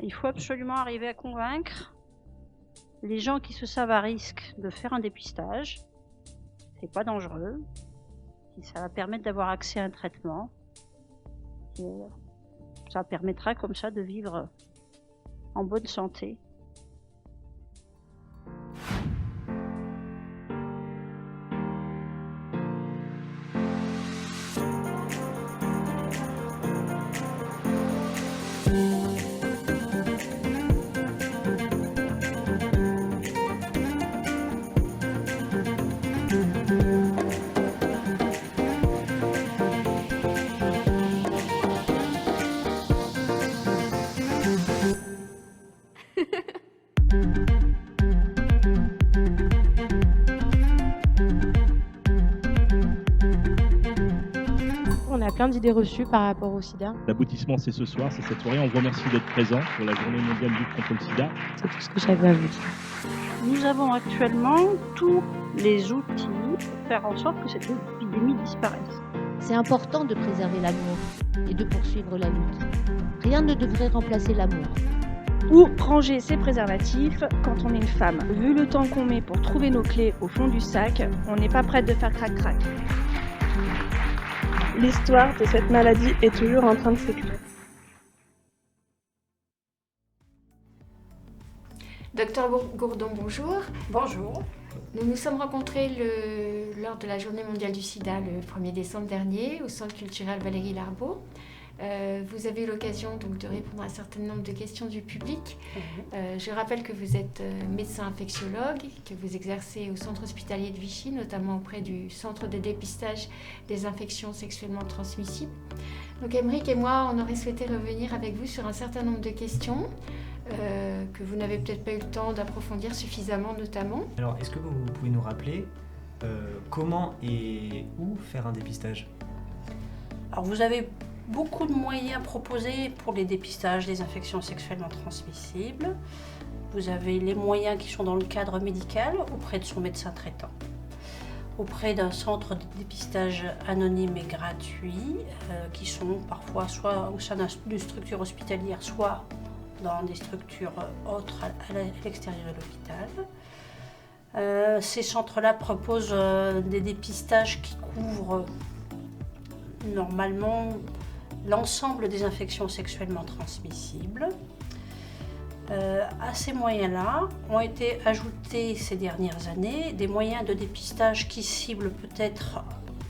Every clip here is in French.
Il faut absolument arriver à convaincre les gens qui se savent à risque de faire un dépistage. C'est pas dangereux, si ça va permettre d'avoir accès à un traitement et ça permettra comme ça de vivre en bonne santé. On a plein d'idées reçues par rapport au sida. L'aboutissement, c'est ce soir, c'est cette soirée. On vous remercie d'être présents pour la journée mondiale lutte contre le sida. C'est tout ce que j'avais à vous dire. Nous avons actuellement tous les outils pour faire en sorte que cette épidémie disparaisse. C'est important de préserver l'amour et de poursuivre la lutte. Rien ne devrait remplacer l'amour. Ou ranger ses préservatifs quand on est une femme. Vu le temps qu'on met pour trouver nos clés au fond du sac, on n'est pas prête de faire crac-crac. L'histoire de cette maladie est toujours en train de s'écrire. Docteur Gourdon, bonjour. Bonjour. Nous nous sommes rencontrés lors de la Journée mondiale du sida le 1er décembre dernier au Centre culturel Valérie Larbaud. Vous avez eu l'occasion donc de répondre à un certain nombre de questions du public. Je rappelle que vous êtes médecin infectiologue, que vous exercez au centre hospitalier de Vichy, notamment auprès du centre de dépistage des infections sexuellement transmissibles. Donc Aymeric et moi, on aurait souhaité revenir avec vous sur un certain nombre de questions que vous n'avez peut-être pas eu le temps d'approfondir suffisamment notamment. Alors, est-ce que vous pouvez nous rappeler comment et où faire un dépistage ? Alors vous avez beaucoup de moyens proposés pour les dépistages des infections sexuellement transmissibles. Vous avez les moyens qui sont dans le cadre médical auprès de son médecin traitant, auprès d'un centre de dépistage anonyme et gratuit qui sont parfois soit au sein d'une structure hospitalière, soit dans des structures autres à l'extérieur de l'hôpital. Ces centres-là proposent des dépistages qui couvrent normalement l'ensemble des infections sexuellement transmissibles. À ces moyens-là ont été ajoutés ces dernières années des moyens de dépistage qui ciblent peut-être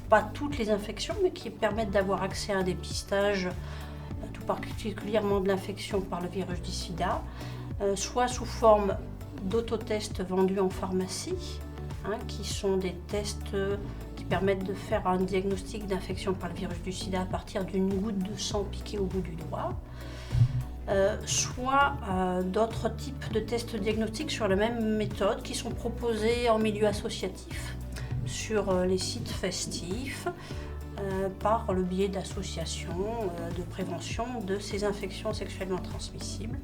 pas toutes les infections, mais qui permettent d'avoir accès à un dépistage tout particulièrement de l'infection par le virus du sida, soit sous forme d'autotests vendus en pharmacie, qui sont des tests qui permettent de faire un diagnostic d'infection par le virus du sida à partir d'une goutte de sang piquée au bout du doigt, soit d'autres types de tests diagnostiques sur la même méthode qui sont proposés en milieu associatif sur les sites festifs par le biais d'associations de prévention de ces infections sexuellement transmissibles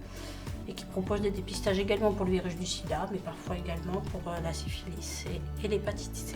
et qui proposent des dépistages également pour le virus du sida, mais parfois également pour la syphilis et l'hépatite C.